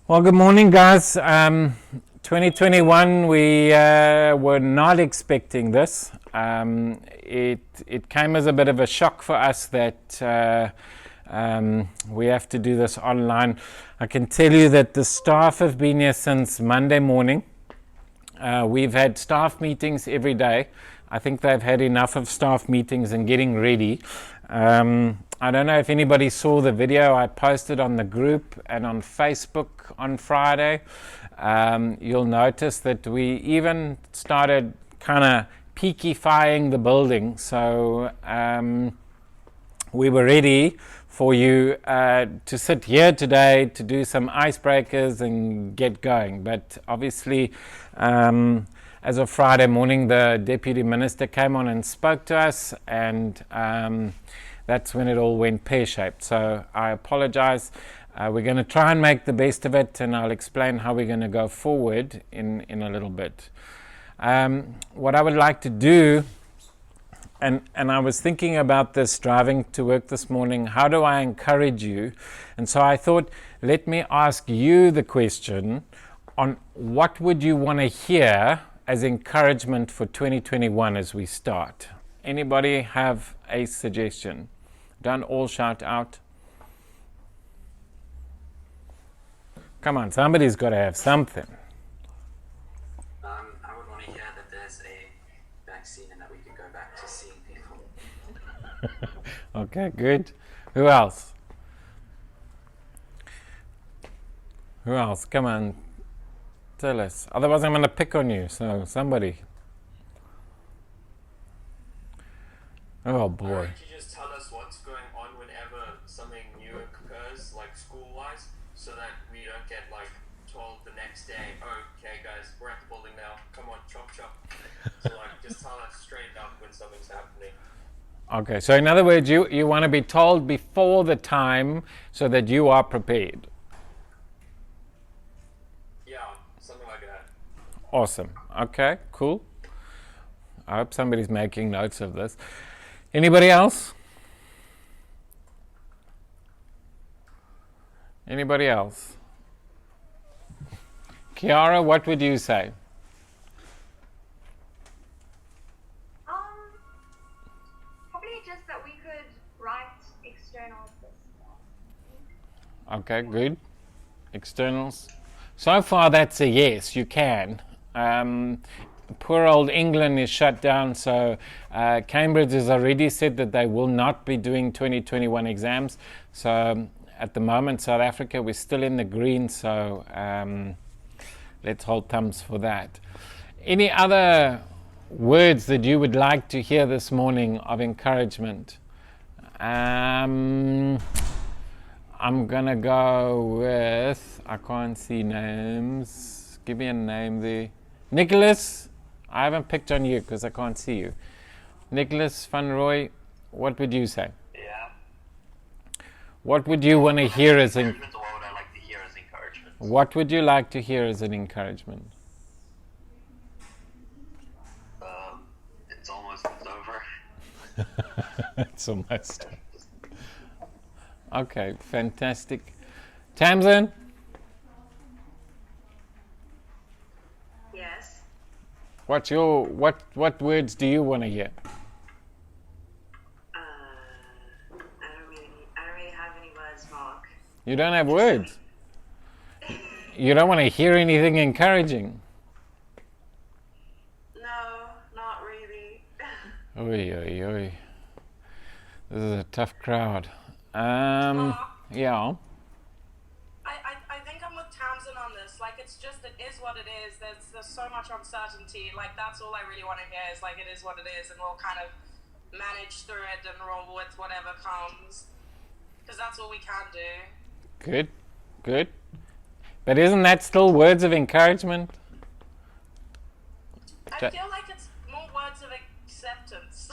Well, good morning, guys. 2021, we were not expecting this. It came as a bit of a shock for us that we have to do this online. I can tell you that the staff have been here since Monday morning. We've had staff meetings every day. I think they've had enough of staff meetings and getting ready. I don't know if anybody saw the video I posted on the group and on Facebook on Friday. You'll notice that we even started kind of peakifying the building. So we were ready for you to sit here today to do some icebreakers and get going. But obviously, as of Friday morning, the Deputy Minister came on and spoke to us, and that's when it all went pear-shaped. So I apologize. We're going to try and make the best of it, and I'll explain how we're going to go forward in a little bit. What I would like to do, and I was thinking about this driving to work this morning, how do I encourage you? And so I thought, let me ask you the question on what would you want to hear as encouragement for 2021 as we start. Anybody have a suggestion? Don't all shout out. Come on, somebody's got to have something. I would want to hear that there's a vaccine and that we can go back to seeing people. Okay, good. Who else? Who else? Come on, tell us. Otherwise I'm going to pick on you, so somebody. Oh boy. Why don't you just tell us what's going on whenever something new occurs, like school-wise, so that we don't get told the next day, okay guys, we're at the building now, come on, chop chop. So just tell us straight up when something's happening. Okay, so in other words, you want to be told before the time so that you are prepared. Yeah, something like that. Awesome. Okay, cool. I hope somebody's making notes of this. Anybody else? Anybody else? Kiara, what would you say? Probably just that we could write externals this year. Okay, good. Externals. So far, that's a yes, you can. Poor old England is shut down, so Cambridge has already said that they will not be doing 2021 exams. So at the moment, South Africa, we're still in the green, so let's hold thumbs for that. Any other words that you would like to hear this morning of encouragement? I'm gonna go with, I can't see names. Give me a name there. Nicholas. I haven't picked on you because I can't see you. Nicholas Van Roy, what would you say? Yeah. What would you want to hear as What would I like to hear as encouragement? What would you like to hear as an encouragement? It's almost over. It's almost. Okay, fantastic. Tamsin? Yes. What words do you want to hear? I don't really have any words, Mark. You don't have words. You don't want to hear anything encouraging. No, not really. Oy, oy, oy. This is a tough crowd. Mark? Yeah. I think I'm with Tamsin on this. It is what it is. There's so much uncertainty. That's all I really want to hear is it is what it is, and we'll kind of manage through it and roll with whatever comes. Because that's all we can do. Good. But isn't that still words of encouragement? I feel like it's more words of acceptance.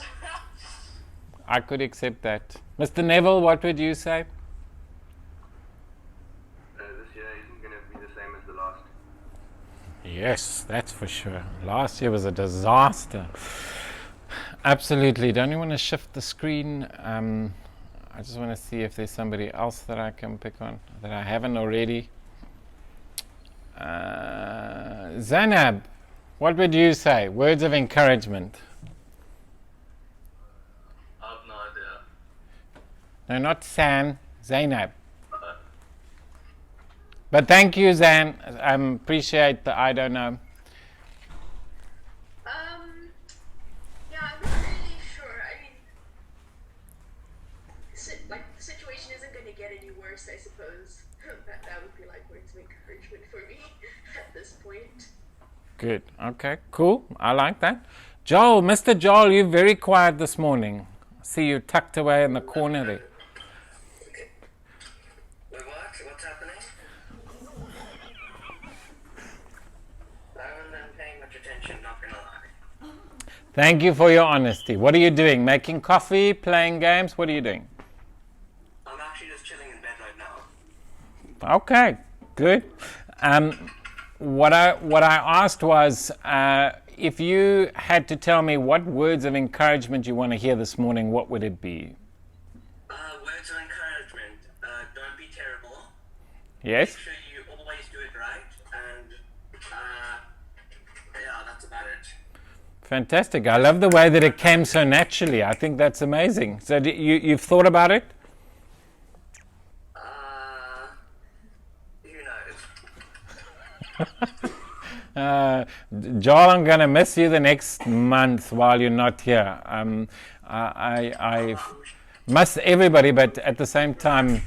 I could accept that. Mr. Neville, what would you say? This year isn't going to be the same as the last. Yes, that's for sure. Last year was a disaster. Absolutely. Don't you want to shift the screen? I just want to see if there's somebody else that I can pick on that I haven't already. Zainab, what would you say? Words of encouragement. I have no idea. No, not San, Zainab. But thank you, Zan. I appreciate the I don't know. Yeah, I'm not really sure. I mean, the situation isn't going to get any worse, I suppose. that would be like words of encouragement for me at this point. Good. Okay, cool. I like that. Joel, Mr. Joel, you're very quiet this morning. I see you tucked away in the corner there. Wait, what? What's happening? I haven't been paying much attention, not gonna lie. Thank you for your honesty. What are you doing? Making coffee, playing games? What are you doing? I'm actually just chilling in bed right now. Okay, good. What I asked was if you had to tell me what words of encouragement you want to hear this morning, what would it be? Words of encouragement. Don't be terrible. Yes? Make sure you always do it right. And, yeah, that's about it. Fantastic. I love the way that it came so naturally. I think that's amazing. So you've thought about it? Who knows? Joel, I'm going to miss you the next month while you're not here. I miss everybody, but at the same time,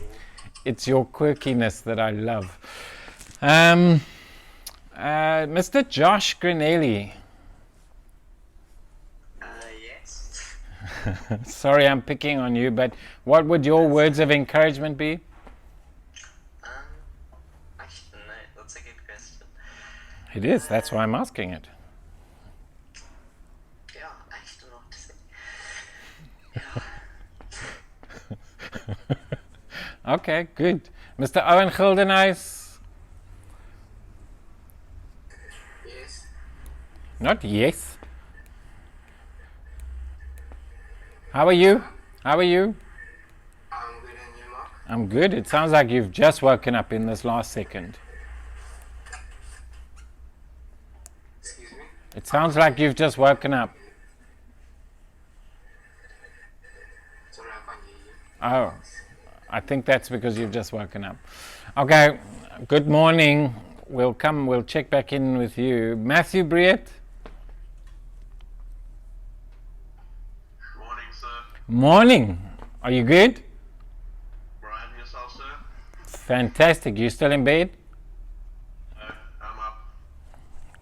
it's your quirkiness that I love. Mr. Josh Grinelli. Yes. Sorry, I'm picking on you, but what would your words of encouragement be? Actually, no, that's a good question. It is. That's why I'm asking it. Yeah, I don't know what to say. Okay, good. Mr. Owen Gildenhuis? Yes. Not yes. How are you? How are you? I'm good and you, Mark? I'm good. It sounds like you've just woken up in this last second. Excuse me? It sounds like you've just woken up. Sorry, I can't hear you. Oh, I think that's because you've just woken up. Okay, good morning. We'll check back in with you. Matthew Briett? Morning, sir. Morning. Are you good? Brian, yourself, sir? Fantastic. You still in bed? I'm up.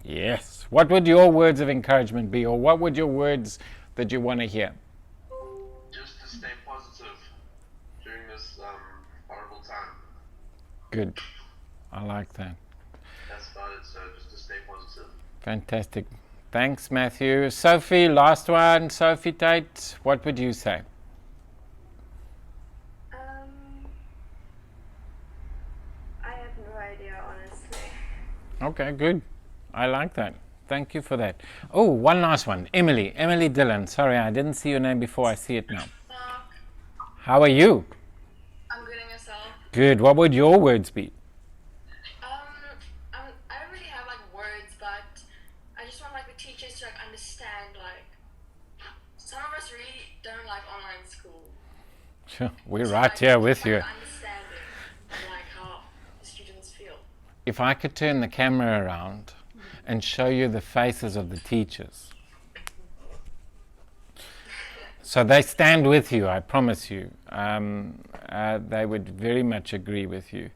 Yes. What would your words of encouragement be, or what would your words that you want to hear? Just to stay positive during this horrible time. Good. I like that. That's about it, sir. Just to stay positive. Fantastic. Thanks, Matthew. Sophie, last one. Sophie Tate, what would you say? I have no idea, honestly. Okay, good. I like that. Thank you for that. Oh, one last one. Emily Dillon. Sorry, I didn't see your name before. I see it now. How are you? I'm good and yourself. Good. What would your words be? I don't really have like words, but I just want like the teachers to like understand like some of us really don't like online school. Sure. We're So, right like, here just, with like, you. the understanding of like how the students feel. If I could turn the camera around and show you the faces of the teachers. So they stand with you, I promise you. They would very much agree with you.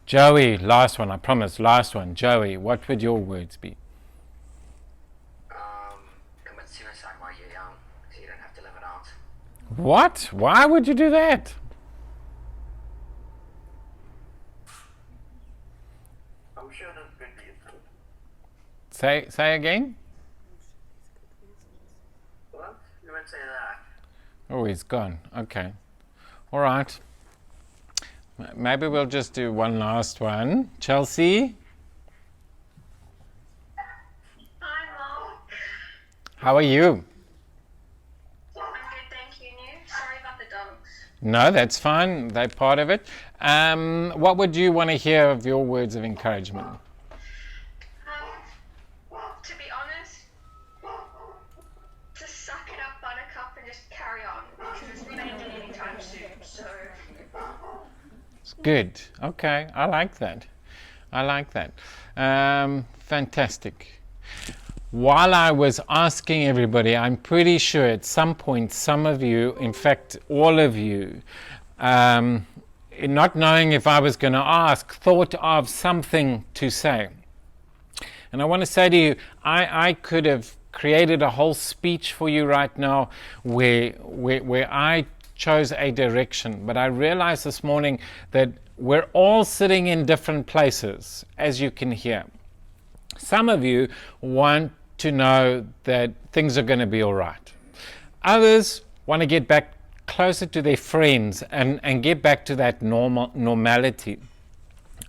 Joey, last one, I promise, last one. Joey, what would your words be? Commit suicide while you're young, so you don't have to live it out. What? Why would you do that? I'm sure that could be it. Say again? What? You would say that. Oh, he's gone. Okay. All right. Maybe we'll just do one last one. Chelsea, Hi, Mom. how are you? I'm good, thank you. And you? Sorry about the dunks. No, that's fine. They're part of it. What would you want to hear of your words of encouragement? To be honest, to suck it up, Buttercup, and just carry on because it's not ending anytime soon. So. It's good. Okay, I like that. Fantastic. While I was asking everybody, I'm pretty sure at some point, some of you, in fact, all of you, not knowing if I was going to ask, thought of something to say. And I want to say to you, I could have created a whole speech for you right now where I chose a direction. But I realized this morning that we're all sitting in different places, as you can hear. Some of you want to know that things are going to be all right. Others want to get back closer to their friends and get back to that normality.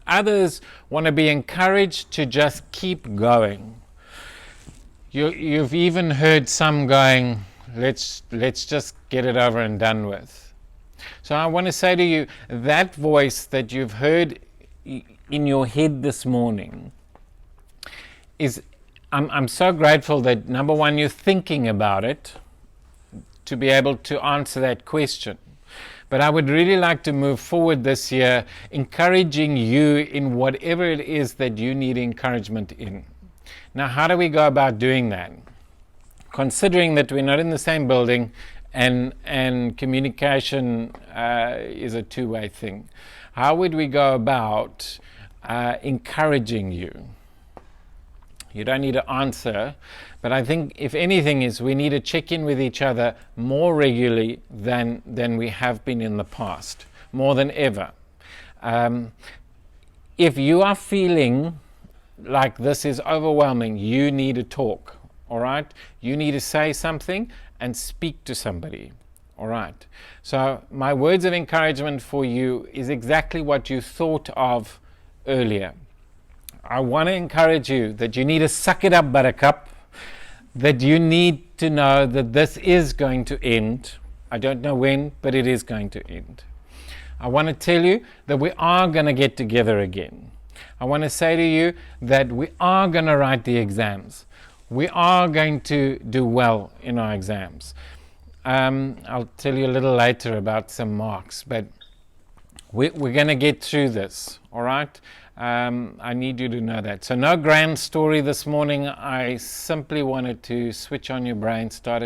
Others want to be encouraged to just keep going. You've even heard some going, let's just get it over and done with. So I want to say to you, that voice that you've heard in your head this morning is, I'm so grateful that, number one, you're thinking about it to be able to answer that question. But I would really like to move forward this year, encouraging you in whatever it is that you need encouragement in. Now, how do we go about doing that? Considering that we're not in the same building and communication is a two-way thing, how would we go about encouraging you? You don't need to answer, but I think if anything is we need to check in with each other more regularly than we have been in the past, more than ever. If you are feeling like this is overwhelming, you need to talk, all right? You need to say something and speak to somebody, all right? So my words of encouragement for you is exactly what you thought of earlier. I want to encourage you that you need to suck it up, Buttercup, that you need to know that this is going to end. I don't know when, but it is going to end. I want to tell you that we are going to get together again. I want to say to you that we are going to write the exams. We are going to do well in our exams. I'll tell you a little later about some marks, but we're going to get through this, all right? I need you to know that. So no grand story this morning. I simply wanted to switch on your brain, start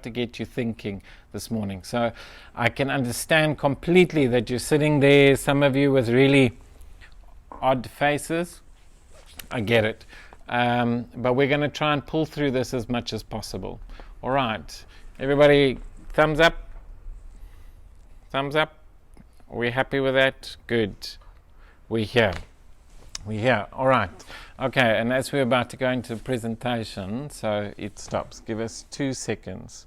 to get you thinking this morning. So I can understand completely that you're sitting there, some of you with really odd faces. I get it. But we're going to try and pull through this as much as possible. All right. Everybody, thumbs up? Thumbs up? Are we happy with that? Good. We're here. All right. Okay, and as we're about to go into the presentation, so it stops. Give us 2 seconds.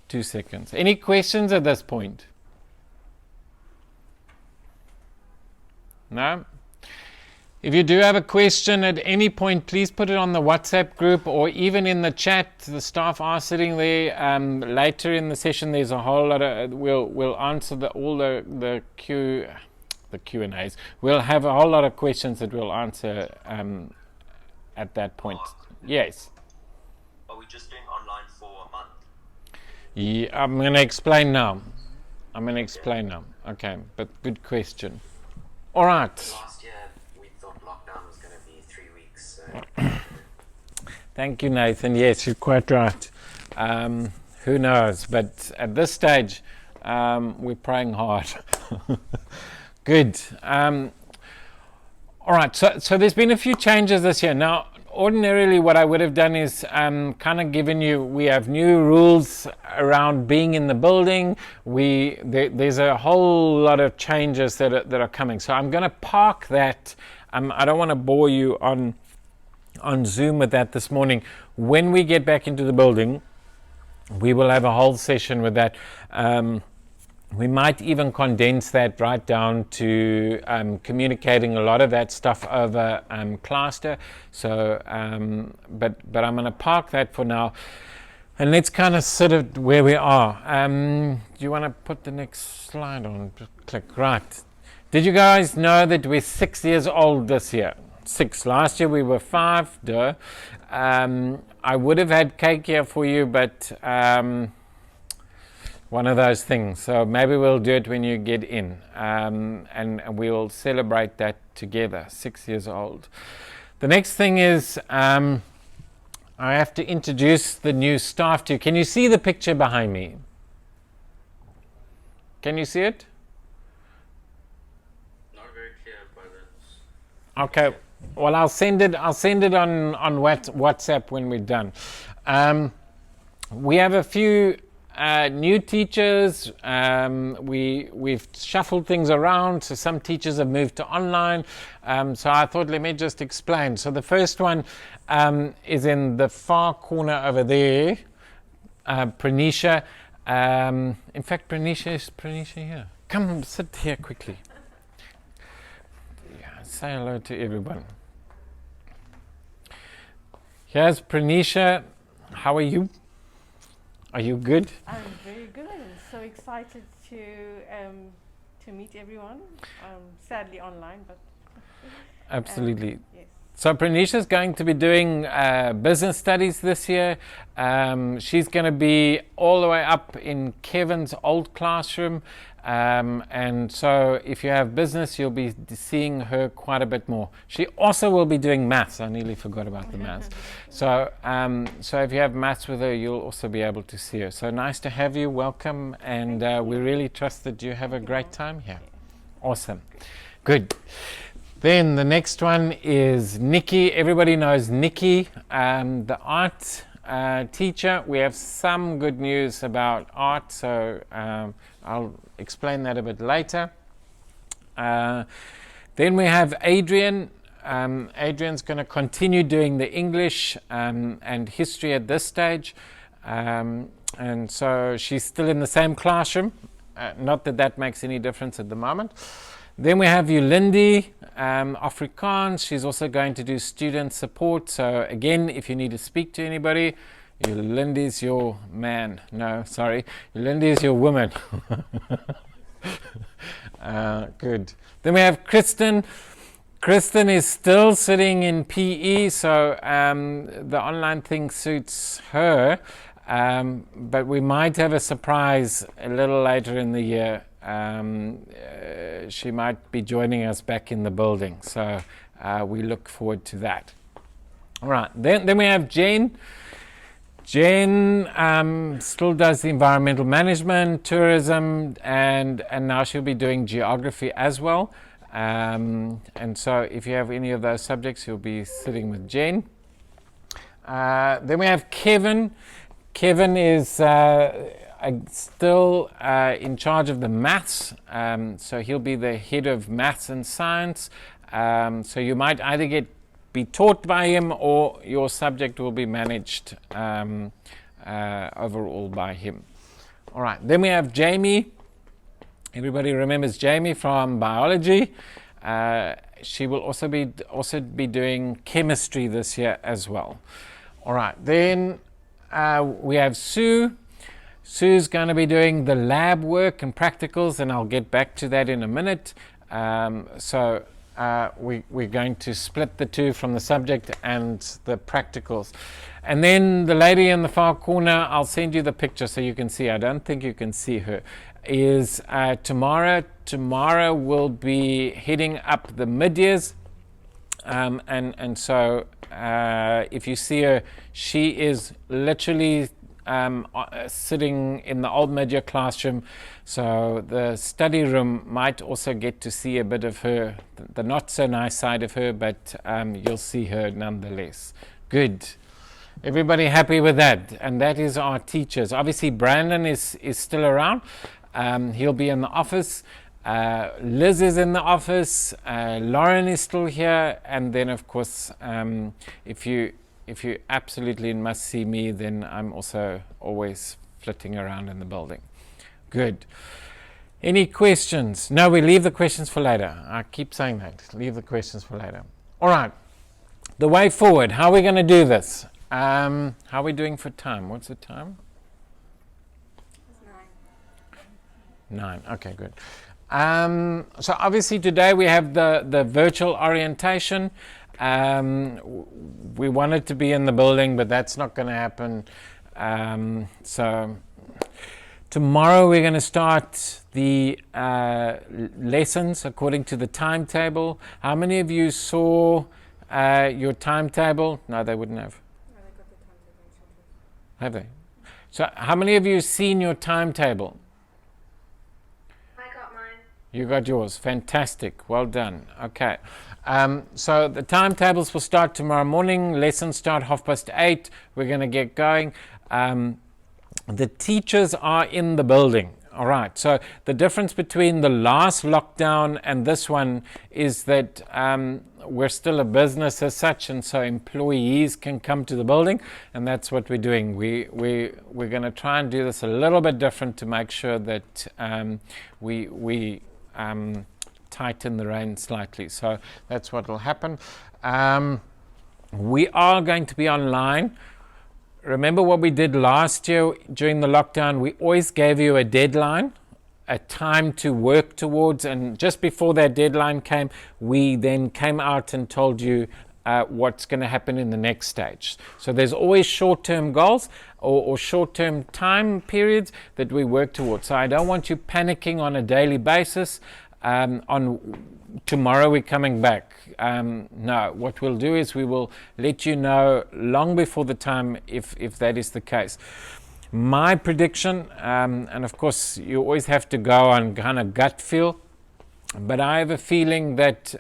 2 seconds. Any questions at this point? No? If you do have a question at any point, please put it on the WhatsApp group or even in the chat. The staff are sitting there. Later in the session, there's a whole lot of. We'll answer all the Q&As. We'll have a whole lot of questions that we'll answer at that point. Yes. Are we just doing online for a month? Yeah, I'm going to explain now. Okay, but good question. All right. Last year we thought lockdown was going to be 3 weeks. So. Thank you, Nathan. Yes, you're quite right. Who knows? But at this stage, we're praying hard. Good. All right. So there's been a few changes this year. Now, ordinarily, what I would have done is kind of given you. We have new rules around being in the building. There's a whole lot of changes that are coming. So I'm going to park that. I don't want to bore you on Zoom with that this morning. When we get back into the building, we will have a whole session with that. We might even condense that right down to communicating a lot of that stuff over Cluster. So, but I'm going to park that for now. And let's kind of sit at where we are. Do you want to put the next slide on? Just click. Right. Did you guys know that we're 6 years old this year? 6. Last year we were 5. Duh. I would have had cake here for you, but one of those things. So maybe we'll do it when you get in, and we'll celebrate that together. 6 years old. The next thing is I have to introduce the new staff to you. Can you see the picture behind me? Can you see it? Not very clear, but Okay. Well, I'll send it on WhatsApp when we're done. We have a few new teachers. We've shuffled things around, so some teachers have moved to online. So I thought, let me just explain. So the first one is in the far corner over there, Pranisha. In fact, is Pranisha here? Come sit here quickly. Yeah, say hello to everyone. Here's Pranisha. How are you? Are you good? I'm very good. I'm so excited to meet everyone. Sadly online, but Absolutely. yes. So Pranisha is going to be doing business studies this year. She's going to be all the way up in Kevin's old classroom. And so if you have business, you'll be seeing her quite a bit more. She also will be doing maths. I nearly forgot about the maths. So if you have maths with her, you'll also be able to see her. So nice to have you. Welcome. And we really trust that you have a great time here. Awesome. Good. Then the next one is Nikki. Everybody knows Nikki, the art teacher. We have some good news about art, so I'll explain that a bit later. Then we have Adrian. Adrian's going to continue doing the English and history at this stage. And so she's still in the same classroom. Not that that makes any difference at the moment. Then we have Yulindi, Afrikaans. She's also going to do student support. So again, if you need to speak to anybody, Yulindi is your man. No, sorry. Yulindi is your woman. Good. Then we have Kristen. Kristen is still sitting in PE, so the online thing suits her. But we might have a surprise a little later in the year. She might be joining us back in the building, so we look forward to that. All right, then we have Jane. Jane still does the environmental management, tourism, and now she'll be doing geography as well. And so if you have any of those subjects, you'll be sitting with Jane. Then we have Kevin. Kevin is still in charge of the maths, so he'll be the head of maths and science. So you might either be taught by him, or your subject will be managed overall by him. All right, then we have Jamie. Everybody remembers Jamie from biology. She will also be doing chemistry this year as well. All right, then we have Sue. Sue's going to be doing the lab work and practicals, and I'll get back to that in a minute. So we're going to split the two from the subject and the practicals. And then the lady in the far corner, I'll send you the picture so you can see. I don't think you can see her. Is Tamara. Tamara will be heading up the mid-years. And so if you see her, she is literally sitting in the old mid-year classroom, so the study room might also get to see a bit of her, the not so nice side of her, but you'll see her nonetheless. Good. Everybody happy with that? And that is our teachers. Obviously Brandon is still around. He'll be in the office. Liz is in the office. Lauren is still here. And then of course if you absolutely must see me, then I'm also always flitting around in the building. Good. Any questions? No, we leave the questions for later. I keep saying that. Leave the questions for later. All right. The way forward. How are we going to do this? How are we doing for time? What's the time? 9. Okay, good. So obviously today we have the virtual orientation. We wanted to be in the building, but that's not going to happen. So tomorrow we're going to start the lessons according to the timetable. How many of you saw your timetable? No, they wouldn't have. No, they got the timetable. Have they? So how many of you seen your timetable? I got mine. You got yours. Fantastic. Well done. Okay. So the timetables will start tomorrow morning. Lessons start 8:30. We're going to get going. The teachers are in the building. All right. So the difference between the last lockdown and this one is that we're still a business as such, and so employees can come to the building, and that's what we're doing. We're going to try and do this a little bit different to make sure that we tighten the reins slightly. So that's what will happen. We are going to be online. Remember what we did last year during the lockdown? We always gave you a deadline, a time to work towards, and just before that deadline came, we then came out and told you what's going to happen in the next stage. So there's always short-term goals or short-term time periods that we work towards. So I don't want you panicking on a daily basis. On tomorrow we're coming back. No, what we'll do is we will let you know long before the time if that is the case. My prediction, and of course you always have to go on kind of gut feel, but I have a feeling that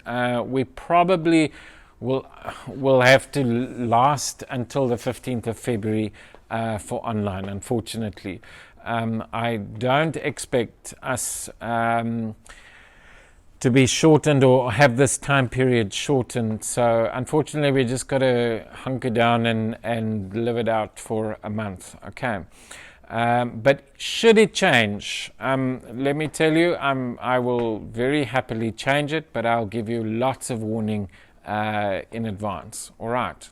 we probably will have to last until the 15th of February for online, unfortunately. I don't expect us to be shortened or have this time period shortened. So unfortunately, we just got to hunker down and live it out for a month. Okay. But should it change, let me tell you, I will very happily change it, but I'll give you lots of warning in advance. All right.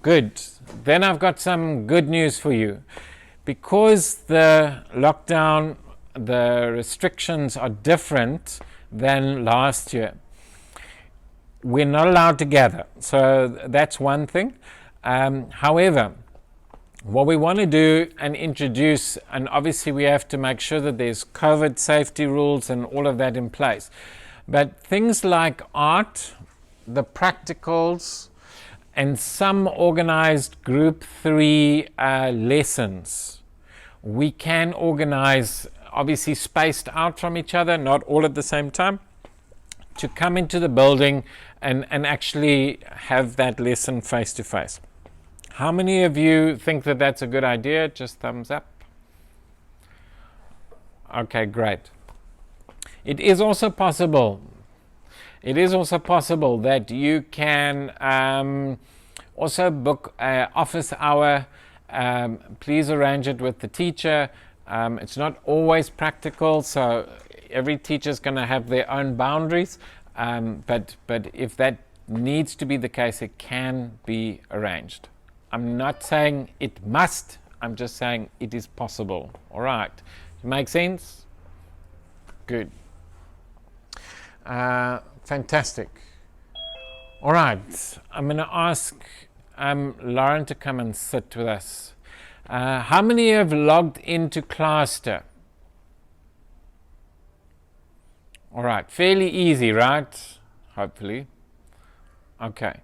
Good. Then I've got some good news for you. Because the lockdown, the restrictions are different than last year, we're not allowed to gather. So that's one thing. However, what we want to do and introduce, and obviously we have to make sure that there's COVID safety rules and all of that in place. But things like art, the practicals, and some organized group 3 lessons, we can organize, obviously spaced out from each other, not all at the same time, to come into the building and actually have that lesson face to face. How many of you think that that's a good idea? Just thumbs up. Okay, great. It is also possible that you can also book an office hour. Please arrange it with the teacher. It's not always practical, so every teacher is going to have their own boundaries. But if that needs to be the case, it can be arranged. I'm not saying it must. I'm just saying it is possible. All right. Make sense? Good. Fantastic. All right. I'm going to ask Lauren to come and sit with us. How many have logged into Cluster? All right. Fairly easy, right? Hopefully. Okay.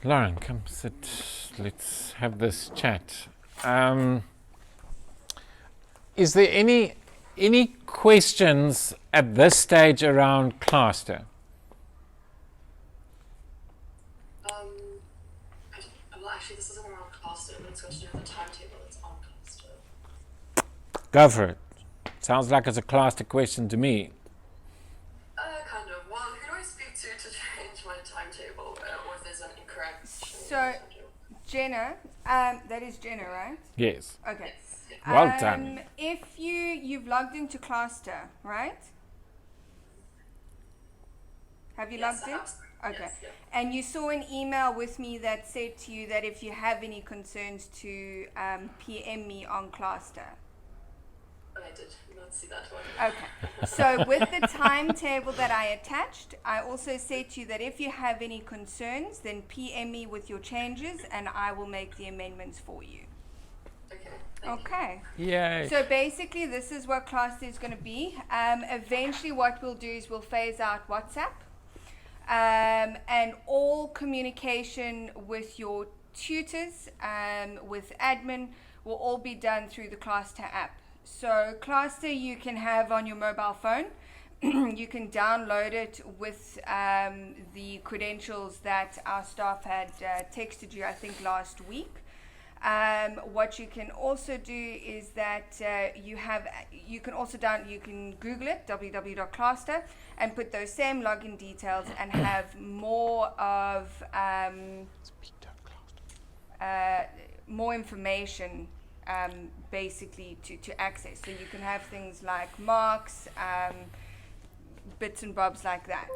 Lauren, come sit. Let's have this chat. Is there any questions at this stage around Cluster? Well, actually, this isn't around Cluster, but it's got to do with the timetable that's on Cluster. Go for it. Sounds like it's a Cluster question to me. Kind of. Well, who do I speak to change my timetable, or if there's an incorrect So, Jenna, that is Jenna, right? Yes. Okay. Well done. If you've logged into Cluster, right? Have you logged in? Okay. Yes, yeah. And you saw an email with me that said to you that if you have any concerns to PM me on Cluster. I did not see that one. Okay. So with the timetable that I attached, I also said to you that if you have any concerns, then PM me with your changes and I will make the amendments for you. Okay. Thank you. Okay. Yay. So basically, this is what Cluster is going to be. Eventually, what we'll do is we'll phase out WhatsApp. And all communication with your tutors, with admin, will all be done through the Cluster app. So Cluster you can have on your mobile phone. You can download it with the credentials that our staff had texted you, I think, last week. What you can also do is that you can Google it, www.cluster, and put those same login details and have more of more information basically to access. So you can have things like marks, bits and bobs like that.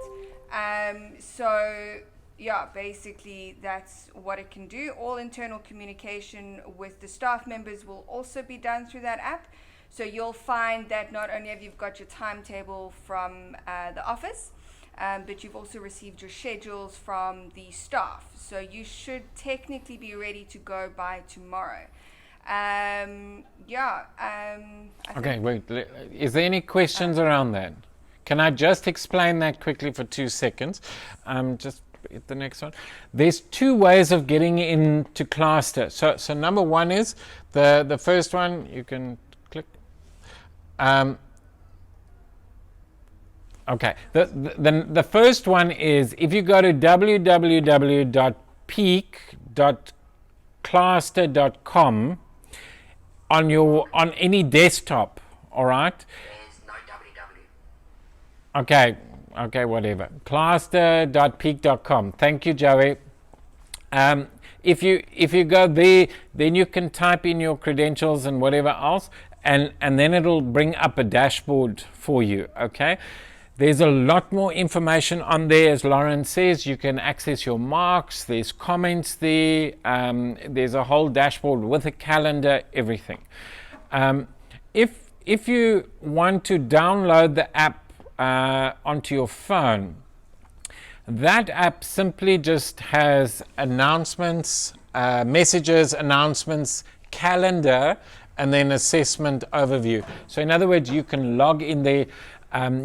So yeah, basically that's what it can do. All internal communication with the staff members will also be done through that app. So you'll find that not only have you got your timetable from the office, but you've also received your schedules from the staff. So you should technically be ready to go by tomorrow. Okay, wait. Is there any questions around that? Can I just explain that quickly for 2 seconds? Just hit the next one. There's two ways of getting into Cluster. So number one is the first one. You can click. Okay. The first one is if you go to www.peak.cluster.com on any desktop. All right. There's no www. Okay, whatever. Cluster.peak.com. Thank you, Joey. If you go there, then you can type in your credentials and whatever else, and then it'll bring up a dashboard for you. Okay. There's a lot more information on there, as Lauren says. You can access your marks. There's comments there. There's a whole dashboard with a calendar, everything. If you want to download the app onto your phone, that app simply just has announcements, messages, announcements, calendar, and then assessment overview. So in other words, you can log in there.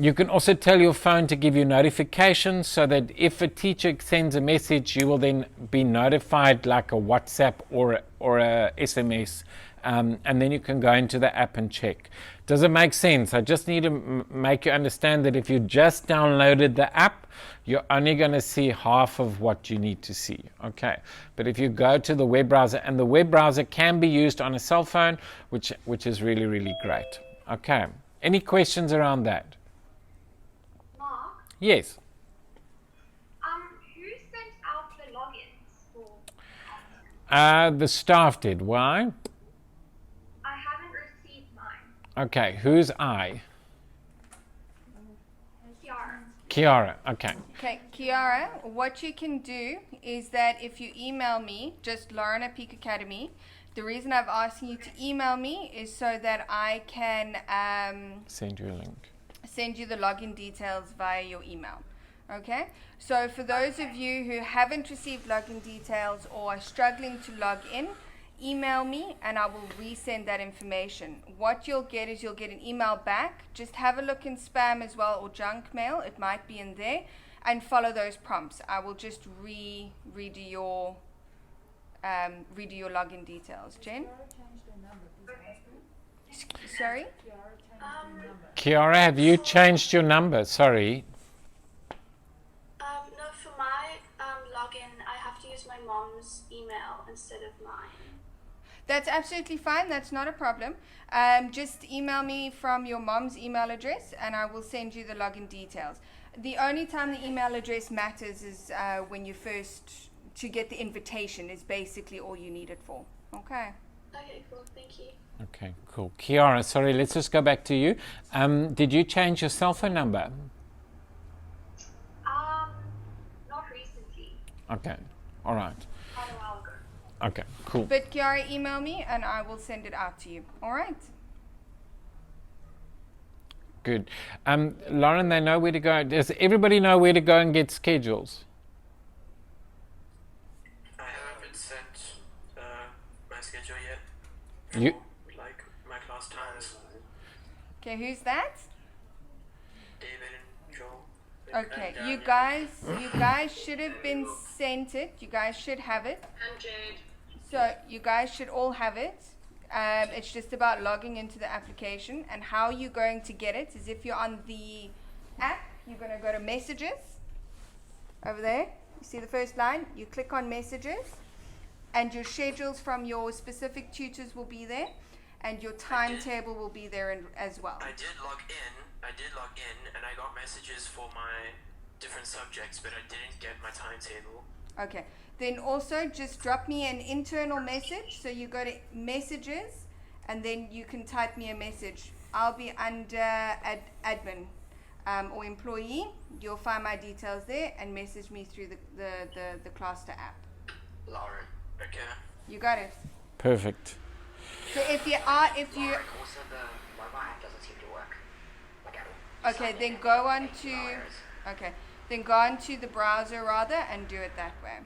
You can also tell your phone to give you notifications so that if a teacher sends a message, you will then be notified like a WhatsApp or a SMS. And then you can go into the app and check. Does it make sense? I just need to make you understand that if you just downloaded the app, you're only going to see half of what you need to see. Okay. But if you go to the web browser, and the web browser can be used on a cell phone, which is really, really great. Okay. Any questions around that? Mark? Yes. Who sent out the logins for? The staff did. Why? I haven't received mine. Okay. Who's I? Kiara. Okay. Okay, Kiara, what you can do is that if you email me, just Lauren at Peak Academy, the reason I've asked you to email me is so that I can Send you a link. Send you the login details via your email. Okay? So for those of you who haven't received login details or are struggling to log in, email me and I will resend that information. What you'll get is you'll get an email back. Just have a look in spam as well or junk mail. It might be in there. And follow those prompts. I will just redo your login details. Jen? Sorry? Kiara, have you changed your number? Sorry. No, for my login, I have to use my mom's email instead of mine. That's absolutely fine. That's not a problem. Just email me from your mom's email address and I will send you the login details. The only time the email address matters is when you first, to get the invitation is basically all you need it for. Okay. Okay, cool. Thank you. Okay, cool. Kiara, sorry, let's just go back to you. Did you change your cell phone number? Not Okay. All right. Quite a while ago. Okay. Cool. But Kiara, email me and I will send it out to you. All right. Good. Lauren, they know where to go. Does everybody know where to go and get schedules? I haven't set my schedule yet. You. Like my class times. Okay, who's that? David and Joel. Okay, you guys should have been sent it. You guys should have it. And Jade. So you guys should all have it. It's just about logging into the application, and how you're going to get it is if you're on the app, you're going to go to messages over there. You see the first line? You click on messages, and your schedules from your specific tutors will be there, and your timetable will be there as well. I did log in, and I got messages for my different subjects, but I didn't get my timetable. Okay. Then also just drop me an internal message. So you go to messages, and then you can type me a message. I'll be under admin or employee. You'll find my details there and message me through the Cluster app. Lauren. Okay. You got it. Perfect. So if you Also, the mobile app doesn't seem to work. Like at all. okay, then go on to then go on to the browser rather and do it that way.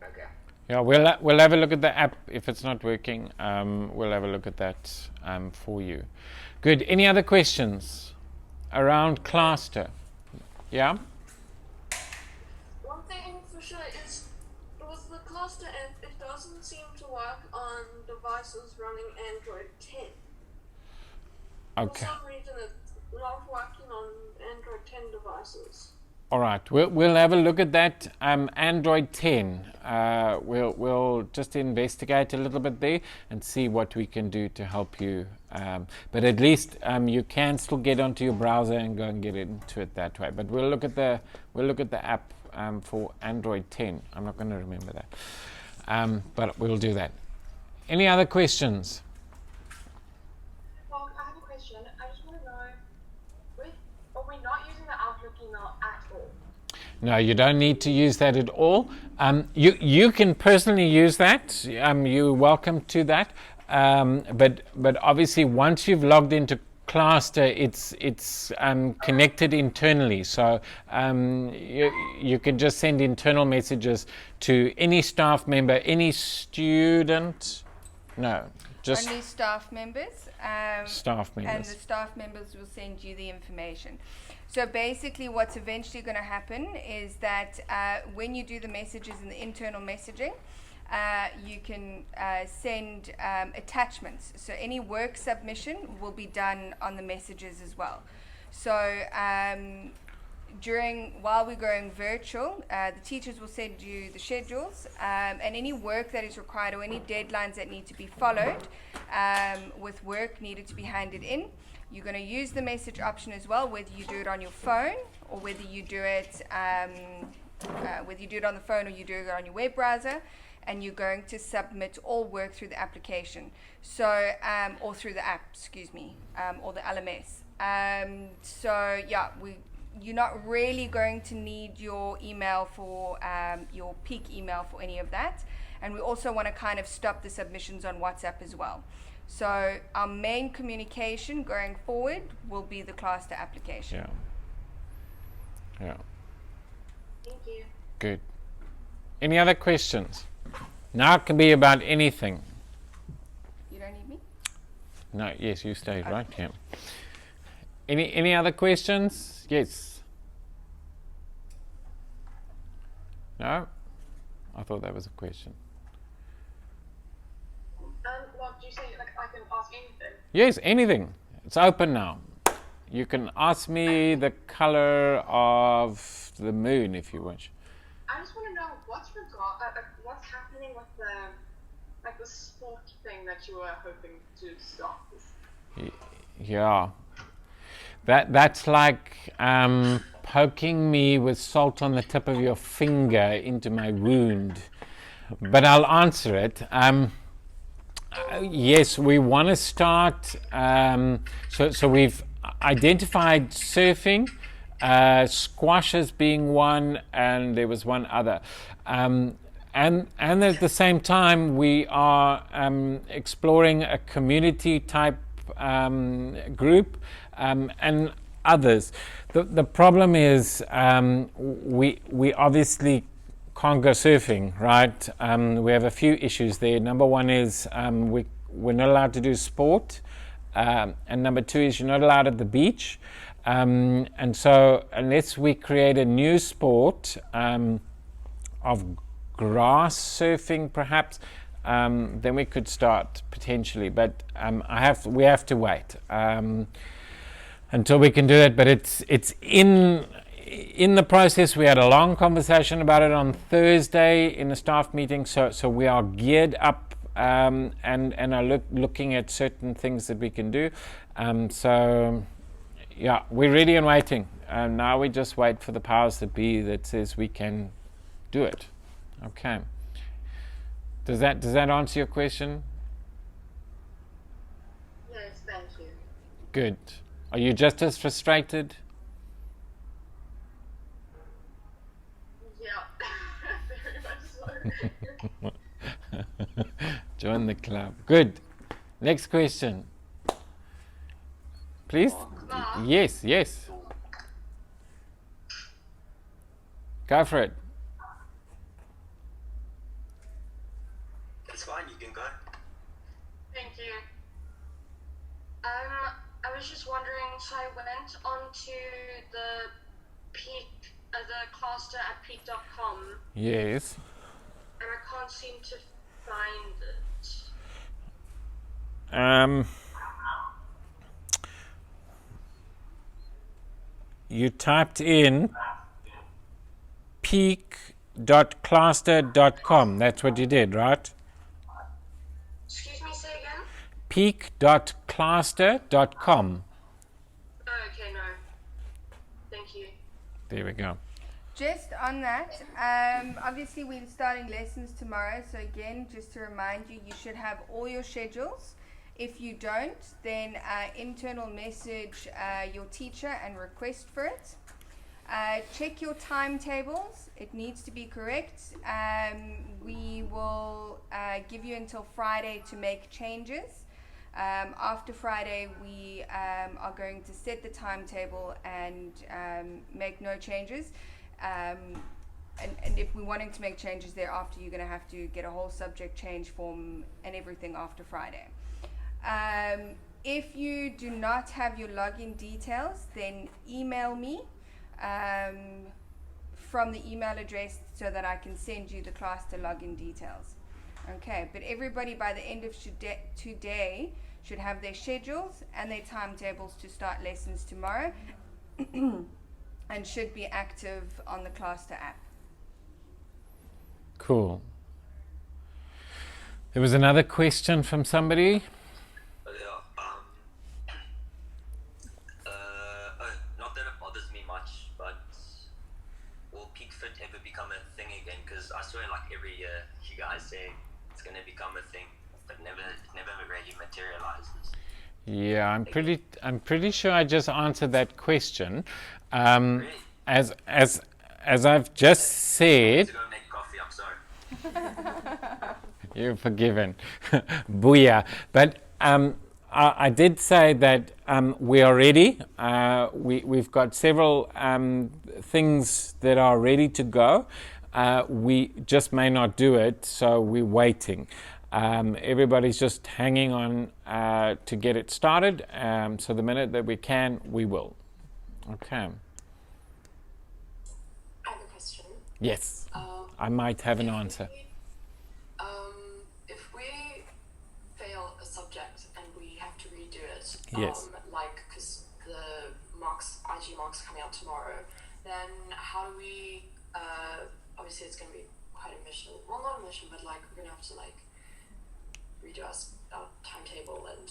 Okay. Yeah, we'll have a look at the app if it's not working. We'll have a look at that for you. Good. Any other questions around Cluster? Yeah. One thing for sure is with the Cluster app, it doesn't seem to work on devices running Android 10. Okay. For some reason, it's not working on Android 10 devices. All right, we'll have a look at that. Android 10. We'll just investigate a little bit there and see what we can do to help you. But at least you can still get onto your browser and go and get into it that way. But we'll look at the app for Android 10. I'm not going to remember that, but we'll do that. Any other questions? Well, I have a question. I just want to know, are we not using the Outlook email at all? No, you don't need to use that at all. You can personally use that. You're welcome to that. But obviously, once you've logged into Cluster, it's connected internally. So you can just send internal messages to any staff member, any student. No, just only staff members. Staff members. And the staff members will send you the information. So basically what's eventually going to happen is that when you do the messages in the internal messaging, you can send attachments. So any work submission will be done on the messages as well. So while we're going virtual, the teachers will send you the schedules and any work that is required or any deadlines that need to be followed with work needed to be handed in. You're going to use the message option as well, whether you do it on your phone or whether you do it on the phone or you do it on your web browser, and you're going to submit all work through the application. So, or through the app, or the LMS. So yeah, you're not really going to need your email for your peak email for any of that. And we also want to kind of stop the submissions on WhatsApp as well. So our main communication going forward will be the Cluster application. Yeah. Thank you. Good. Any other questions? Now it can be about anything. You don't need me? No, yes, you stayed, right? Yeah. Any other questions? Yes. No? I thought that was a question. What do you say? Like I can ask anything? Yes, anything. It's open now. You can ask me the color of the moon if you wish. I just want to know what's happening with the sport thing that you were hoping to stop. Yeah. That's like poking me with salt on the tip of your finger into my wound. But I'll answer it. Yes, we want to start. So we've identified surfing squash as being one, and there was one other. And at the same time, we are exploring a community type group and others. The problem is we obviously can't go surfing, right? We have a few issues there. Number one is we're not allowed to do sport, and number two is you're not allowed at the beach. And so unless we create a new sport of grass surfing perhaps, then we could start potentially, but we have to wait until we can do it. But it's in the process. We had a long conversation about it on Thursday in the staff meeting, so we are geared up and are looking at certain things that we can do. So yeah, we're ready and waiting. Now we just wait for the powers that be that says we can do it. Okay. Does that answer your question? Yes, thank you. Good. Are you just as frustrated? Yeah, very much so. Join the club. Good. Next question. Please? Yes. Go for it. It's fine, you can go. Thank you. I was just wondering, so I went onto the cluster at peak.com. Yes. And I can't seem to find it. You typed in peak.cluster.com. That's what you did, right? Excuse me, say again? peak.cluster.com. Oh, okay, no. Thank you. There we go. Just on that, obviously we're starting lessons tomorrow, so again, just to remind you, you should have all your schedules. If you don't, then internal message your teacher and request for it. Check your timetables. It needs to be correct. We will give you until Friday to make changes. After Friday, we are going to set the timetable and make no changes. And if we're wanting to make changes thereafter, you're going to have to get a whole subject change form and everything after Friday. If you do not have your login details, then email me from the email address so that I can send you the cluster login details. Okay, but everybody by the end of today should have their schedules and their timetables to start lessons tomorrow and should be active on the cluster app. Cool. There was another question from somebody. Not that it bothers me much, but will peak fit ever become a thing again? Because I swear, like every year, you guys say it's going to become a thing, but it never really materializes. Yeah, I'm pretty sure I just answered that question. Really? As I've just said. Go make coffee, I'm sorry. You're forgiven. Booyah. But I did say that we are ready. We've got several things that are ready to go. We just may not do it, so we're waiting. Everybody's just hanging on to get it started. So the minute that we can, we will. Okay. I have a question. Yes. I might have an answer. If we fail a subject and we have to redo it, yes. Like because the IG marks coming out tomorrow, then how do we? Obviously, it's going to be quite a mission. Well, not a mission, but like we're going to have to like redo our timetable and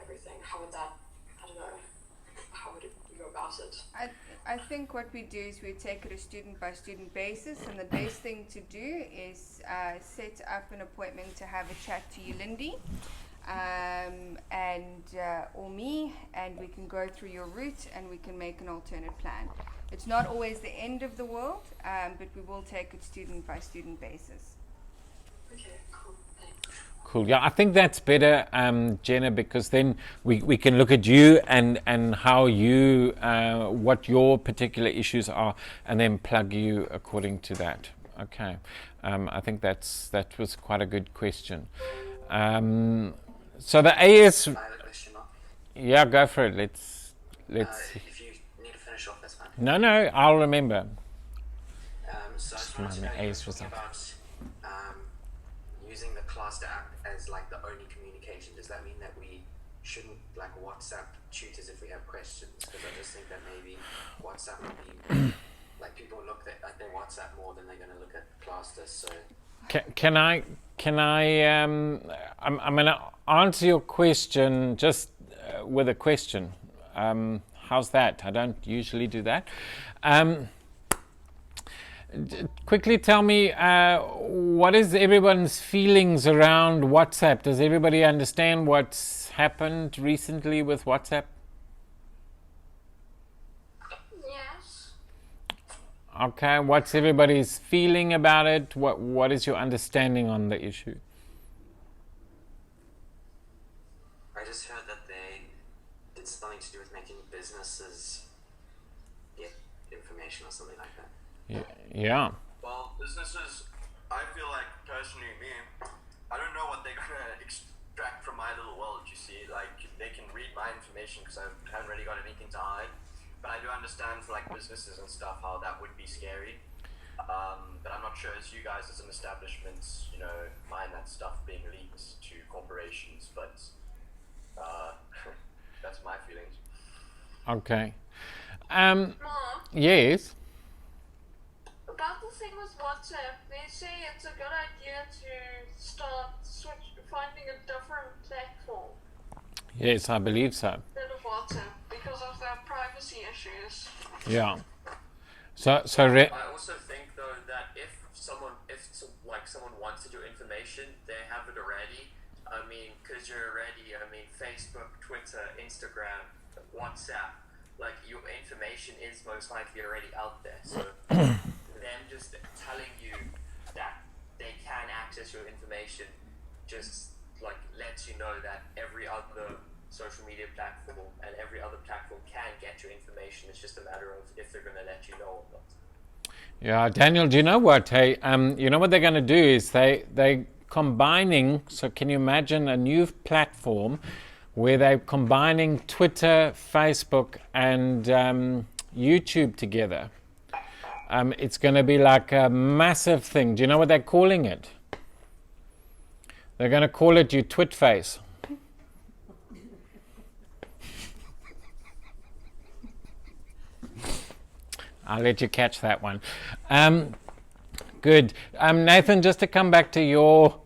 everything. How would that? I don't know. How would we go about it? I think what we do is we take it a student by student basis, and the best thing to do is set up an appointment to have a chat to you, Lindy. or me, and we can go through your route and we can make an alternate plan. It's not always the end of the world, but we will take it student by student basis. Okay, cool. Thanks. Cool. Yeah, I think that's better, Jenna, because then we can look at you and how you, what your particular issues are, and then plug you according to that. Okay. I think that was quite a good question. So the AS. I have a question. Yeah, go for it. Let's. If you need to finish off, that's fine. No, I'll remember. So I just wanted to know Aes Results. about using the Cluster app as like the only communication. Does that mean that we shouldn't like WhatsApp tutors if we have questions? Because I just think that maybe WhatsApp would be like people look at their WhatsApp more than they're going to look at Cluster. So Can I? I'm going to answer your question just with a question. How's that? I don't usually do that. Quickly tell me, what is everyone's feelings around WhatsApp? Does everybody understand what's happened recently with WhatsApp? Yes. Okay, what's everybody's feeling about it? What is your understanding on the issue? I just heard that they did something to do with making businesses get information or something like that. Yeah. Well, businesses, I feel like personally, I don't know what they're gonna extract from my little world. You see, like they can read my information because I haven't really got anything to hide. But I do understand for like businesses and stuff how that would be scary. But I'm not sure as you guys as an establishment, mind that stuff being leaked to corporations. But that's my feelings. Okay. Mom, Yes. about the thing with WhatsApp, they say it's a good idea to start finding a different platform Yes, I believe so. instead of WhatsApp because of their privacy issues. Yeah. I also think though that if someone wants to do information, they have it already. I mean, because you're already, Facebook, Twitter, Instagram, WhatsApp, like your information is most likely already out there. So them just telling you that they can access your information just like lets you know that every other social media platform and every other platform can get your information. It's just a matter of if they're going to let you know or not. Yeah, Daniel, do you know what? Hey, you know what they're going to do is they combining. So can you imagine a new platform where they're combining Twitter, Facebook, and YouTube together? It's going to be like a massive thing. Do you know what they're calling it? They're going to call it your Twitface. I'll let you catch that one. Good. Nathan, just to come back to your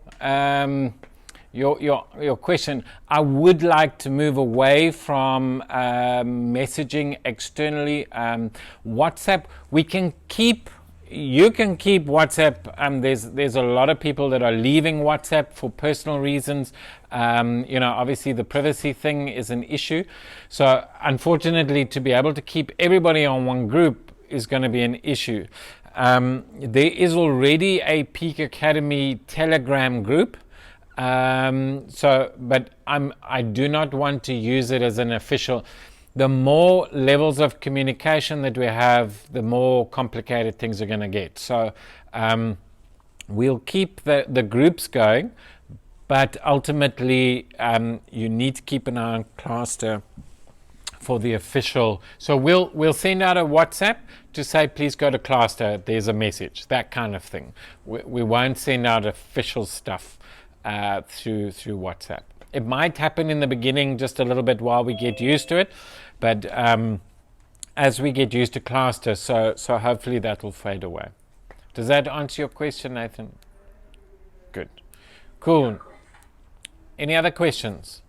question, I would like to move away from messaging externally. WhatsApp, you can keep WhatsApp. There's a lot of people that are leaving WhatsApp for personal reasons. Obviously the privacy thing is an issue. So unfortunately, to be able to keep everybody on one group is going to be an issue. There is already a Peak Academy Telegram group. But I do not want to use it as an official. The more levels of communication that we have, the more complicated things are going to get. So we'll keep the groups going, but ultimately you need to keep an eye on Cluster for the official. So we'll send out a WhatsApp to say, please go to Cluster, there's a message, that kind of thing. We won't send out official stuff through WhatsApp. It might happen in the beginning just a little bit while we get used to it, but as we get used to Cluster, so hopefully that will fade away. Does that answer your question, Nathan? Good. Cool. Any other questions?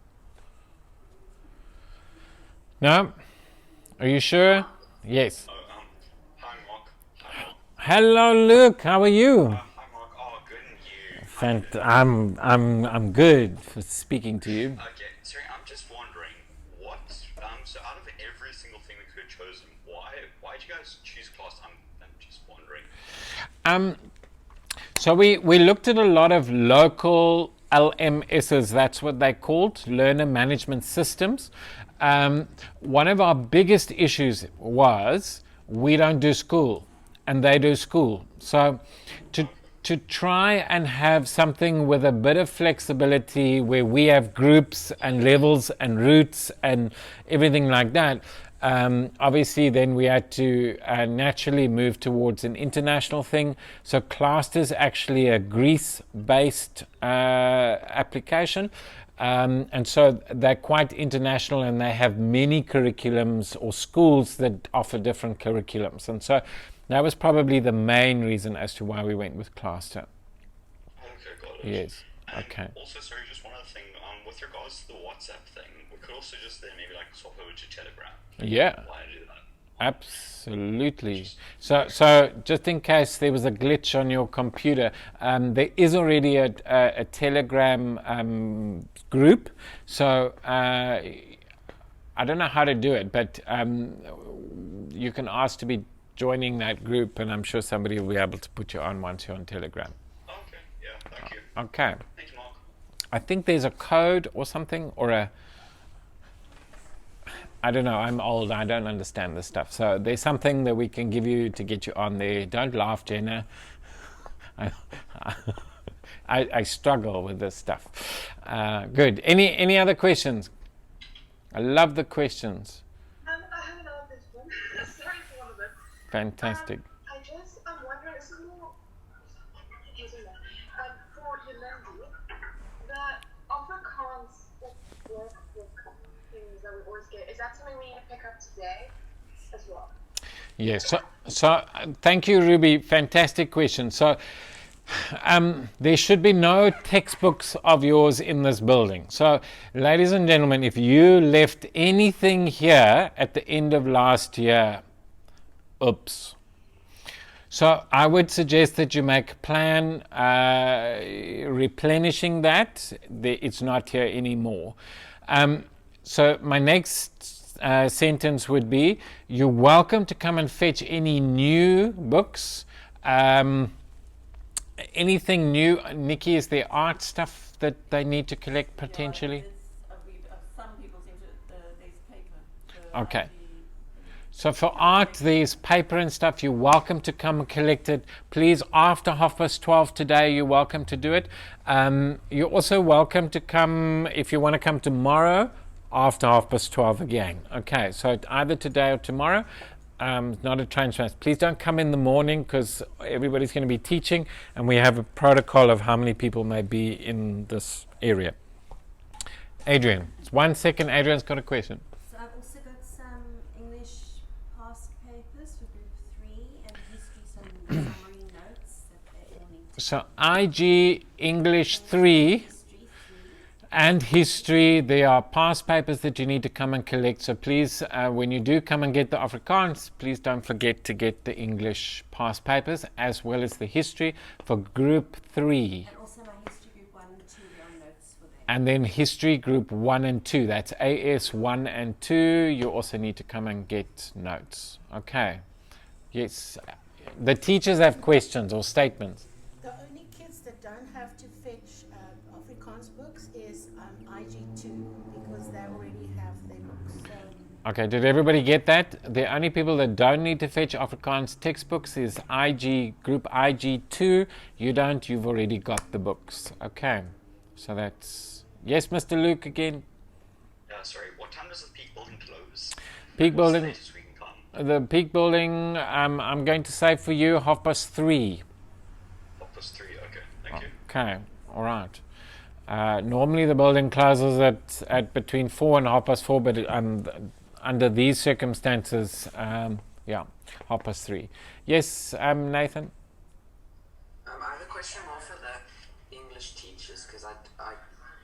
No? Are you sure? Yes. Hi, Mark. Hello, Luke. How are you? Hi, Mark. Oh, good, and you? I'm good for speaking to you. Okay, sorry, I'm just wondering what. So out of every single thing we could have chosen, why did you guys choose class? I'm just wondering. So we looked at a lot of local LMSs. That's what they called, learner management systems. One of our biggest issues was we don't do school, and they do school. So to try and have something with a bit of flexibility where we have groups and levels and routes and everything like that, obviously then we had to naturally move towards an international thing. So Classed is actually a Greece-based application. And so they're quite international, and they have many curriculums or schools that offer different curriculums. And so that was probably the main reason as to why we went with Classed. Okay, got it. Yes. And Okay. Also, sorry, just one other thing. With regards to the WhatsApp thing, we could also just then maybe like swap over to Telegram. Yeah. Why do that? Absolutely. So just in case there was a glitch on your computer, there is already a Telegram group. So I don't know how to do it, but you can ask to be joining that group, and I'm sure somebody will be able to put you on once you're on Telegram. Okay, yeah, thank you. Okay. Thank you, Mark. I think there's a code or something, or I don't know, I'm old, I don't understand this stuff. So there's something that we can give you to get you on there. Don't laugh, Jenna. I struggle with this stuff. Good. Any other questions? I love the questions. I have another question. Sorry for one of them. Fantastic. I'm wondering, this is more for Yolandi, the Afrikaans workbook things that we always get, is that something we need to pick up today as well? Yes. So thank you, Ruby. Fantastic question. So there should be no textbooks of yours in this building. So, ladies and gentlemen, if you left anything here at the end of last year, oops. So I would suggest that you make a plan replenishing that. It's not here anymore. So my next sentence would be, you're welcome to come and fetch any new books. Anything new, Nikki, is there art stuff that they need to collect potentially? Some people seem to, there's paper. Okay. So for art, there's paper and stuff. You're welcome to come and collect it. Please, after 12:30 today, you're welcome to do it. You're also welcome to come, if you want to come tomorrow, after 12:30 again. Okay, so either today or tomorrow. Not a train transfer. Please don't come in the morning because everybody's going to be teaching, and we have a protocol of how many people may be in this area. Adrian, 1 second. Adrian's got a question. So I've also got some English past papers for group 3 and history, some summary notes that they all need to. So IG English 3 and history, there are past papers that you need to come and collect. So please, when you do come and get the Afrikaans, please don't forget to get the English past papers as well as the history for group 3. And also my history group 1 and 2, there are notes for them. And then history group 1 and 2, that's AS 1 and 2. You also need to come and get notes. Okay. Yes. The teachers have questions or statements. The only kids that don't have to fetch Afrikaans books is IG2 because they already have their books. So Okay, did everybody get that? The only people that don't need to fetch Afrikaans textbooks is group IG2. You don't, you've already got the books. Okay, so that's... Yes, Mr. Luke again? Sorry, what time does the Peak Building close? Peak What's the Building, latest we can come? the Peak Building, I'm going to say for you 3:30. 3:30, okay, thank you. Okay, all right. Normally the building closes at between 4 and 4:30, but under these circumstances, yeah, 3:30. Yes, Nathan? I have a question more for the English teachers because I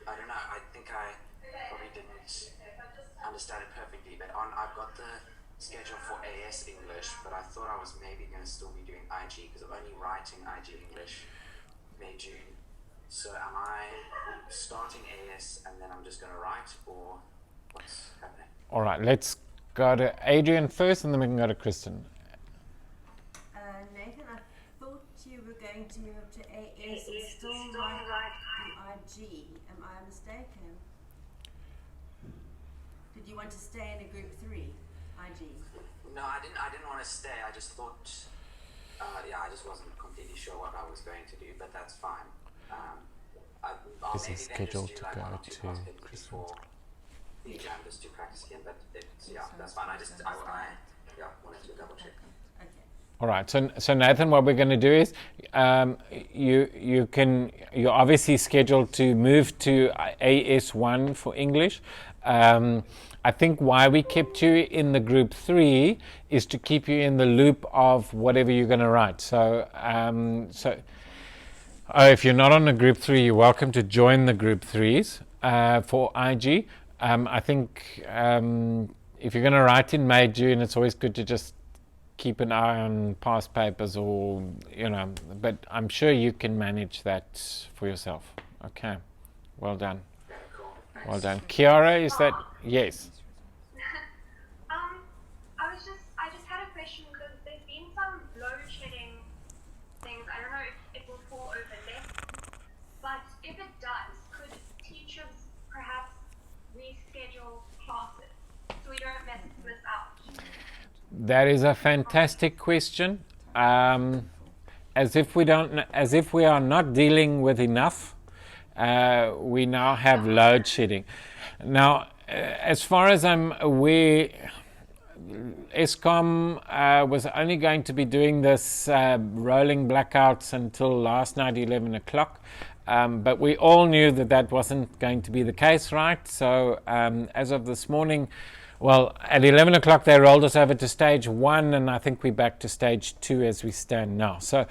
don't know, I think I probably didn't understand it perfectly, but I've got the schedule for AS English, but I thought I was maybe going to still be doing IG because I'm only writing IG English May, June. So am I starting AS and then I'm just going to write, or what's happening? All right, let's go to Adrian first, and then we can go to Kristen. Nathan, I thought you were going to move to AS and still write the IG. Am I mistaken? Did you want to stay in a group 3 IG? No, I didn't want to stay. I just thought, I just wasn't completely sure what I was going to do, but that's fine. I'll This maybe is then scheduled just to do go like 1 or 2 to class papers Kristen. before the exam just to practice again, but that's fine. I wanted to double check. All right. So Nathan, what we're going to do is, you're obviously scheduled to move to AS1 for English. I think why we kept you in the group 3 is to keep you in the loop of whatever you're going to write. So if you're not on the group 3, you're welcome to join the group 3s for IG. I think if you're going to write in May, June, it's always good to just keep an eye on past papers, or but I'm sure you can manage that for yourself. Okay, well done. Well done. Kiara, is that yes? I just had a question because there's been some load shedding things. I don't know if it will fall over left, but if it does, could teachers perhaps reschedule classes so we don't mess this out? That is a fantastic question. As if we are not dealing with enough, we now have load shedding. Now, as far as I'm aware, Eskom was only going to be doing this rolling blackouts until last night, 11 o'clock. But we all knew that wasn't going to be the case, right? So as of this morning, well, at 11 o'clock they rolled us over to stage 1, and I think we're back to stage 2 as we stand now. So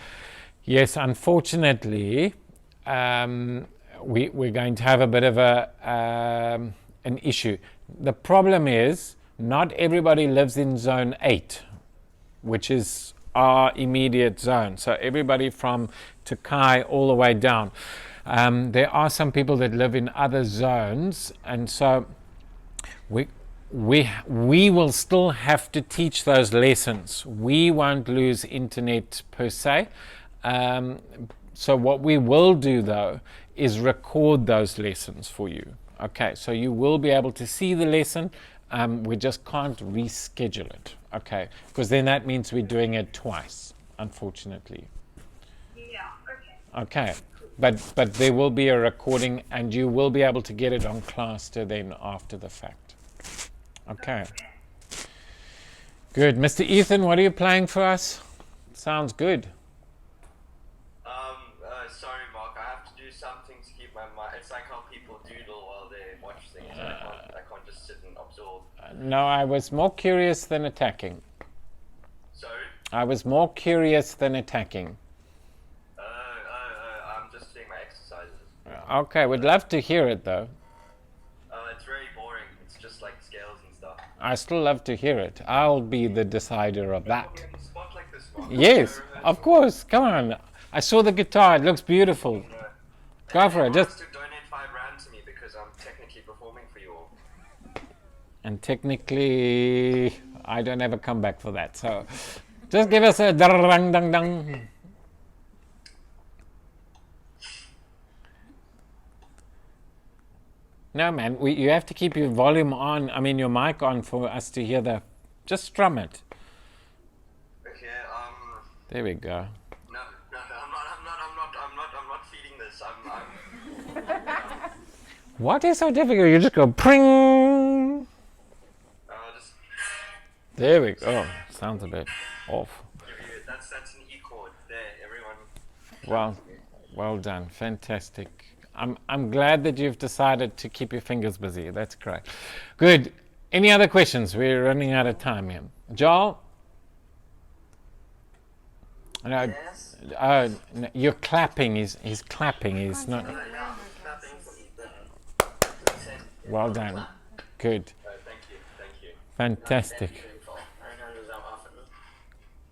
yes, unfortunately, we're going to have a bit of an issue. The problem is not everybody lives in zone 8, which is our immediate zone. So everybody from Tokai all the way down. There are some people that live in other zones, and so we will still have to teach those lessons. We won't lose internet per se. So what we will do though is record those lessons for you. Okay, so you will be able to see the lesson. We just can't reschedule it. Okay, because then that means we're doing it twice, unfortunately. Yeah, okay. But there will be a recording, and you will be able to get it on Cluster then after the fact. Okay. Good. Mr. Ethan, what are you playing for us? Sounds good. Sorry, Mark. I have to do something to keep my mind. It's like how people doodle while they watch things. I can't just sit and absorb. No, I was more curious than attacking. Sorry? I was more curious than attacking. I'm just doing my exercises. Okay, we'd love to hear it though. It's very boring. It's just like scales and stuff. I still love to hear it. I'll be the decider of that. Spot like this, Mark. Yes, of course. Come on. I saw the guitar. It looks beautiful. Go for it. Just to donate £5 to me because I'm technically performing for you all. And technically, I don't ever come back for that. So, just give us a dang dang dang. No, man. You have to keep your volume on. I mean, your mic on for us to hear the. Just strum it. Okay. There we go. No, I'm not feeding this. What is so difficult? You just go pring. There we go. Sounds a bit off. That's an E chord. There, everyone. Well done. Fantastic. I'm glad that you've decided to keep your fingers busy. That's great. Good. Any other questions? We're running out of time here. Joel? No, yes. No, you're clapping. He's clapping. He's not. Well done. Good. Thank you. Fantastic.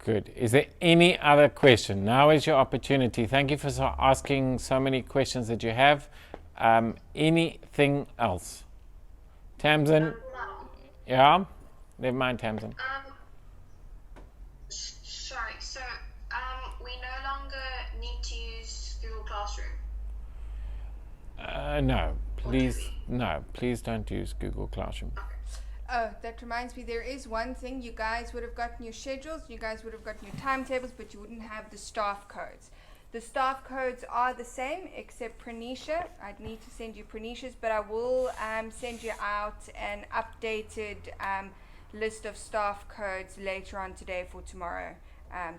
Good. Is there any other question? Now is your opportunity. Thank you for asking so many questions that you have. Anything else? Tamsin? Yeah? Never mind, Tamsin. Sorry, so we no longer need to use Google Classroom. No, please don't use Google Classroom. Oh, that reminds me, there is one thing. You guys would have gotten your schedules, you guys would have gotten your timetables, but you wouldn't have the staff codes. The staff codes are the same, except Pranisha. I'd need to send you Pranisha's, but I will send you out an updated list of staff codes later on today for tomorrow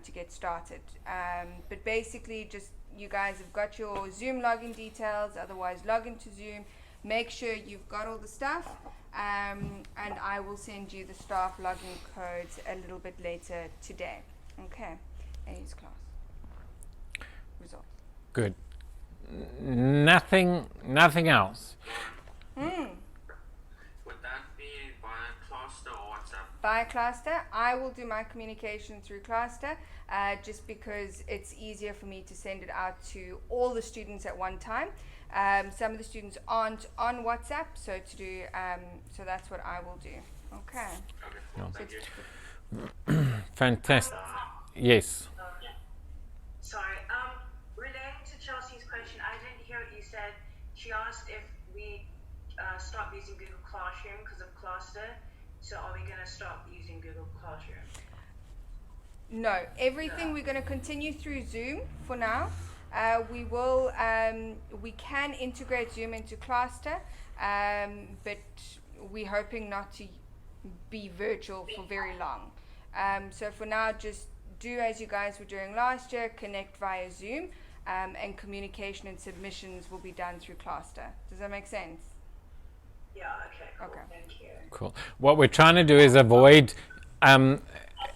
to get started. But basically, just you guys have got your Zoom login details, otherwise log into Zoom. Make sure you've got all the stuff. And I will send you the staff login codes a little bit later today. Okay. Aes class. Results. Good. Nothing else. Would that be via Cluster or WhatsApp? Via Cluster. I will do my communication through Cluster, just because it's easier for me to send it out to all the students at one time. Some of the students aren't on WhatsApp, so so that's what I will do. Okay. Cool. Thank you. Fantastic. Yes. Sorry. Relating to Chelsea's question, I didn't hear what you said. She asked if we stop using Google Classroom because of Cluster. So are we going to stop using Google Classroom? No, everything we're going to continue through Zoom for now. We will. We can integrate Zoom into Cluster, but we're hoping not to be virtual for very long. So for now, just do as you guys were doing last year, connect via Zoom, and communication and submissions will be done through Cluster. Does that make sense? Yeah, okay, cool. Okay. Thank you. Cool. What we're trying to do is avoid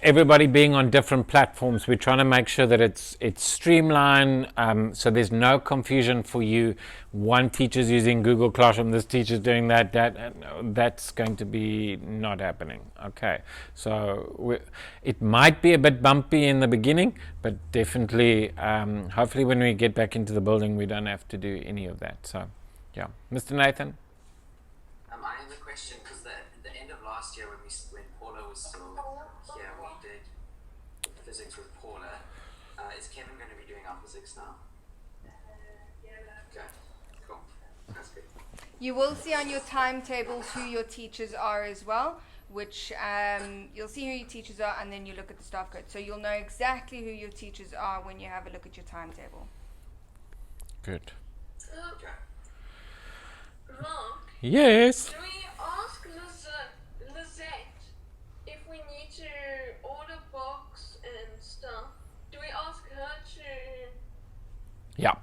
everybody being on different platforms. We're trying to make sure that it's streamlined, so there's no confusion for you. One teacher's using Google Classroom, this teacher's doing that's going to be not happening. Okay, so it might be a bit bumpy in the beginning, but definitely, hopefully when we get back into the building, we don't have to do any of that. So, yeah. Mr. Nathan? I have a question, because the end of last year when Paula was still here, we did physics with Paula. Is Kevin going to be doing our physics now? Okay, cool. That's good. You will see on your timetables who your teachers are as well, which you'll see who your teachers are, and then you look at the staff code. So you'll know exactly who your teachers are when you have a look at your timetable. Good. Mom? Yes? Do we ask Lizette if we need to order books and stuff? Do we ask her to... Yeah.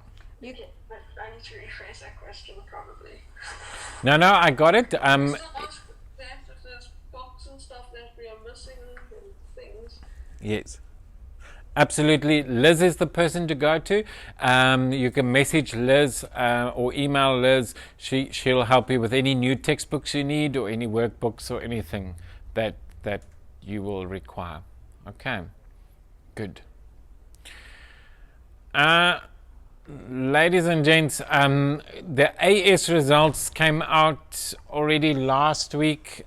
Okay, but I need to rephrase that question probably. No, I got it. Still ask that if there's books and stuff that we are missing and things. Yes. Absolutely. Liz is the person to go to. You can message Liz or email Liz. She'll help you with any new textbooks you need or any workbooks or anything that you will require. Okay. Good. Ladies and gents, the Aes results came out already last week.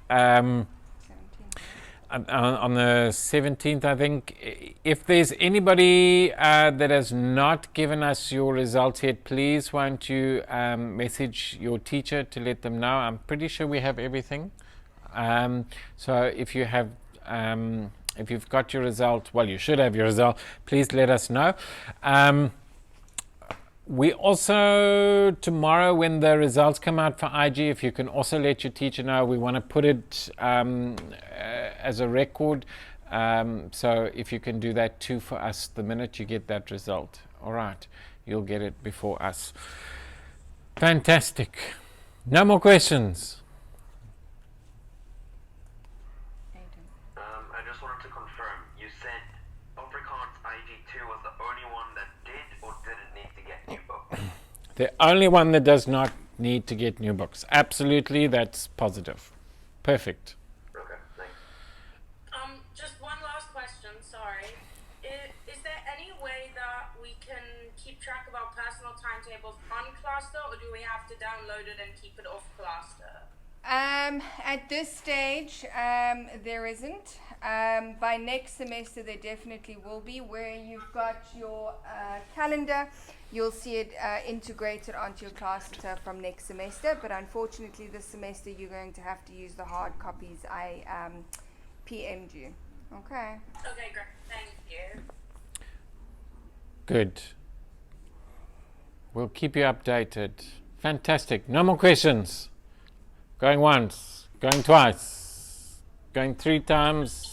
On the 17th, I think. If there's anybody that has not given us your results yet, please won't you message your teacher to let them know. I'm pretty sure we have everything. So if you have, if you've got your result, well, you should have your result. Please let us know. We also, tomorrow when the results come out for IG, if you can also let your teacher know, we want to put it as a record. So if you can do that too for us the minute you get that result. All right, you'll get it before us. Fantastic. No more questions. I just wanted to confirm, you said Afrikaans IG2 was the only one that did or didn't need to get new books? The only one that does not need to get new books. Absolutely, that's positive. Perfect. Okay, thanks. Just one last question, sorry. enabled on Cluster, or do we have to download it and keep it off Cluster? At this stage, there isn't. By next semester, there definitely will be. Where you've got your calendar, you'll see it integrated onto your Cluster from next semester. But unfortunately, this semester, you're going to have to use the hard copies I PM'd you. Okay. Okay, great. Thank you. Good. We'll keep you updated. Fantastic. No more questions. Going once, going twice, going 3 times.